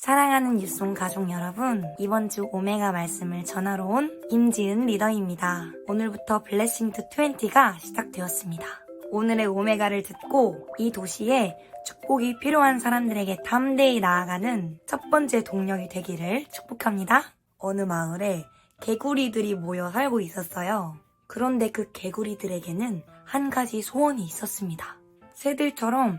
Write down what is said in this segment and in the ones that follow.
사랑하는 뉴송 가족 여러분, 이번 주 오메가 말씀을 전하러 온 김지은 리더입니다. 오늘부터 블레싱 투 20가 시작되었습니다. 오늘의 오메가를 듣고 이 도시에 축복이 필요한 사람들에게 담대히 나아가는 첫 번째 동력이 되기를 축복합니다. 어느 마을에 개구리들이 모여 살고 있었어요. 그런데 그 개구리들에게는 한 가지 소원이 있었습니다. 새들처럼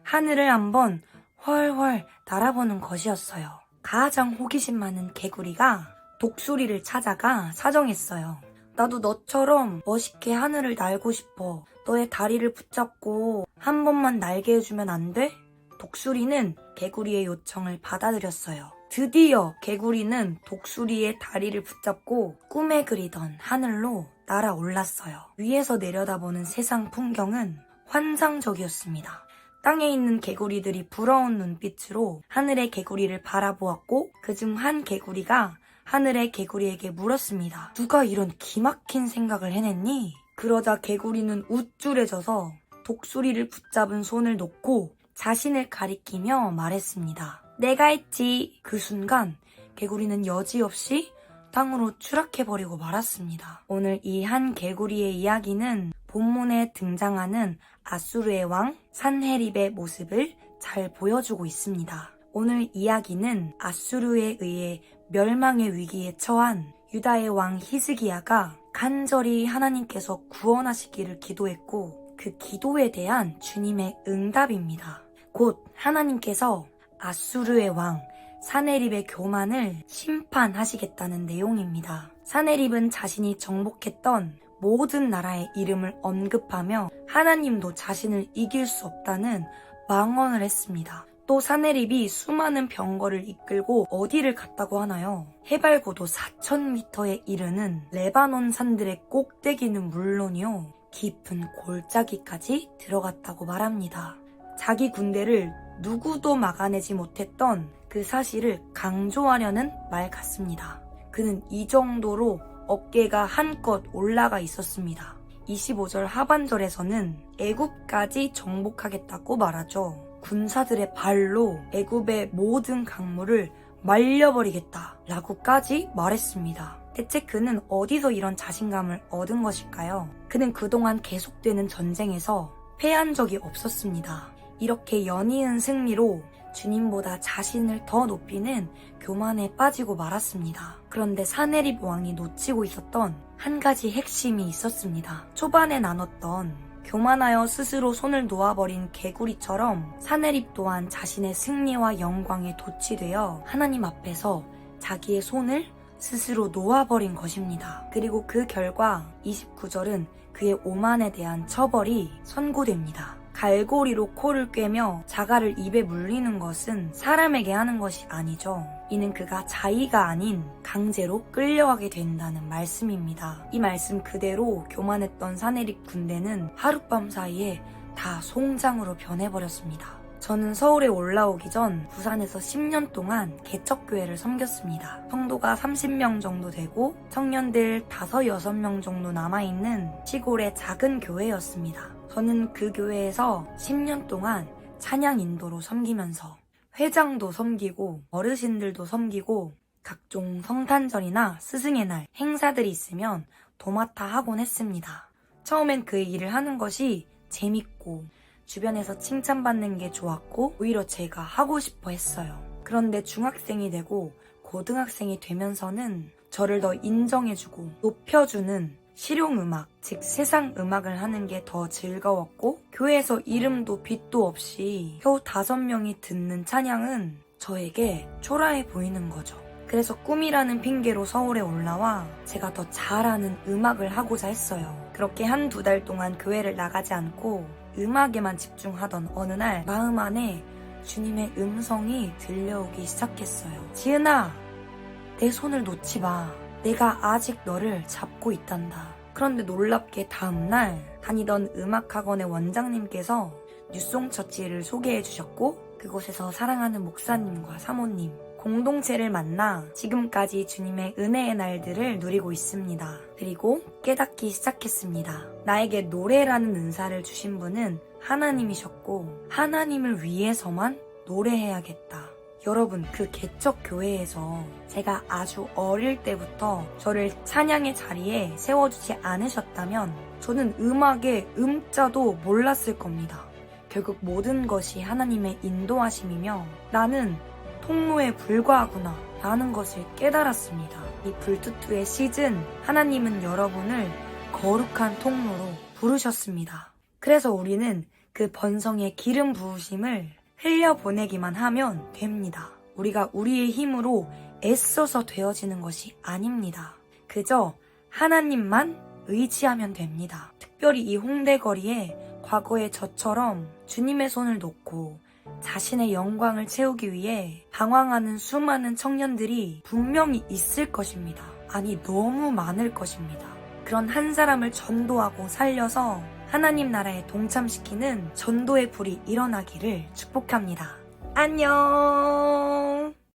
하늘을 한번 훨훨 날아보는 것이었어요. 가장 호기심 많은 개구리가 독수리를 찾아가 사정했어요. 나도 너처럼 멋있게 하늘을 날고 싶어. 너의 다리를 붙잡고 한 번만 날게 해주면 안 돼? 독수리는 개구리의 요청을 받아들였어요. 드디어 개구리는 독수리의 다리를 붙잡고 꿈에 그리던 하늘로 날아올랐어요. 위에서 내려다보는 세상 풍경은 환상적이었습니다. 땅에 있는 개구리들이 부러운 눈빛으로 하늘의 개구리를 바라보았고 그중 한 개구리가 하늘의 개구리에게 물었습니다. 누가 이런 기막힌 생각을 해냈니? 그러자 개구리는 우쭐해져서 독수리를 붙잡은 손을 놓고 자신을 가리키며 말했습니다. 내가 했지. 그 순간 개구리는 여지없이 땅으로 추락해버리고 말았습니다. 오늘 이 한 개구리의 이야기는 본문에 등장하는 아수르의 왕 산헤립의 모습을 잘 보여주고 있습니다. 오늘 이야기는 아수르에 의해 멸망의 위기에 처한 유다의 왕 히스기야가 간절히 하나님께서 구원하시기를 기도했고 그 기도에 대한 주님의 응답입니다. 곧 하나님께서 아수르의 왕 산헤립의 교만을 심판하시겠다는 내용입니다. 산헤립은 자신이 정복했던 모든 나라의 이름을 언급하며 하나님도 자신을 이길 수 없다는 망언을 했습니다. 또 산헤립이 수많은 병거를 이끌고 어디를 갔다고 하나요? 해발 고도 4,000m에 이르는 레바논 산들의 꼭대기는 물론이요, 깊은 골짜기까지 들어갔다고 말합니다. 자기 군대를 누구도 막아내지 못했던 그 사실을 강조하려는 말 같습니다. 그는 이 정도로 어깨가 한껏 올라가 있었습니다. 25절 하반절에서는 애굽까지 정복하겠다고 말하죠. 군사들의 발로 애굽의 모든 강물을 말려버리겠다 라고까지 말했습니다. 대체 그는 어디서 이런 자신감을 얻은 것일까요? 그는 그동안 계속되는 전쟁에서 패한 적이 없었습니다. 이렇게 연이은 승리로 주님보다 자신을 더 높이는 교만에 빠지고 말았습니다. 그런데 산헤립 왕이 놓치고 있었던 한 가지 핵심이 있었습니다. 초반에 나눴던 교만하여 스스로 손을 놓아버린 개구리처럼 산헤립 또한 자신의 승리와 영광에 도취되어 하나님 앞에서 자기의 손을 스스로 놓아버린 것입니다. 그리고 그 결과 29절은 그의 오만에 대한 처벌이 선고됩니다. 갈고리로 코를 꿰며 자갈을 입에 물리는 것은 사람에게 하는 것이 아니죠. 이는 그가 자의가 아닌 강제로 끌려가게 된다는 말씀입니다. 이 말씀 그대로 교만했던 산헤립 군대는 하룻밤 사이에 다 송장으로 변해버렸습니다. 저는 서울에 올라오기 전 부산에서 10년 동안 개척교회를 섬겼습니다. 성도가 30명 정도 되고 청년들 5, 6명 정도 남아있는 시골의 작은 교회였습니다. 저는 그 교회에서 10년 동안 찬양 인도로 섬기면서 회장도 섬기고 어르신들도 섬기고 각종 성탄절이나 스승의 날 행사들이 있으면 도맡아 하곤 했습니다. 처음엔 그 일을 하는 것이 재밌고 주변에서 칭찬받는 게 좋았고 오히려 제가 하고 싶어 했어요. 그런데 중학생이 되고 고등학생이 되면서는 저를 더 인정해주고 높여주는 실용음악, 즉 세상 음악을 하는 게 더 즐거웠고 교회에서 이름도 빛도 없이 겨우 5명이 듣는 찬양은 저에게 초라해 보이는 거죠. 그래서 꿈이라는 핑계로 서울에 올라와 제가 더 잘하는 음악을 하고자 했어요. 그렇게 1-2달 동안 교회를 나가지 않고 음악에만 집중하던 어느 날 마음 안에 주님의 음성이 들려오기 시작했어요. 지은아, 내 손을 놓지 마. 내가 아직 너를 잡고 있단다. 그런데 놀랍게 다음날 다니던 음악학원의 원장님께서 뉴송처치를 소개해 주셨고 그곳에서 사랑하는 목사님과 사모님, 공동체를 만나 지금까지 주님의 은혜의 날들을 누리고 있습니다. 그리고 깨닫기 시작했습니다. 나에게 노래라는 은사를 주신 분은 하나님이셨고 하나님을 위해서만 노래해야겠다. 여러분, 그 개척 교회에서 제가 아주 어릴 때부터 저를 찬양의 자리에 세워주지 않으셨다면 저는 음악의 음자도 몰랐을 겁니다. 결국 모든 것이 하나님의 인도하심이며 나는 통로에 불과하구나 라는 것을 깨달았습니다. 이 불투투의 시즌, 하나님은 여러분을 거룩한 통로로 부르셨습니다. 그래서 우리는 그 번성의 기름 부으심을 흘려보내기만 하면 됩니다. 우리가 우리의 힘으로 애써서 되어지는 것이 아닙니다. 그저 하나님만 의지하면 됩니다. 특별히 이 홍대 거리에 과거의 저처럼 주님의 손을 놓고 자신의 영광을 채우기 위해 방황하는 수많은 청년들이 분명히 있을 것입니다. 아니, 너무 많을 것입니다. 그런 한 사람을 전도하고 살려서 하나님 나라에 동참시키는 전도의 불이 일어나기를 축복합니다. 안녕!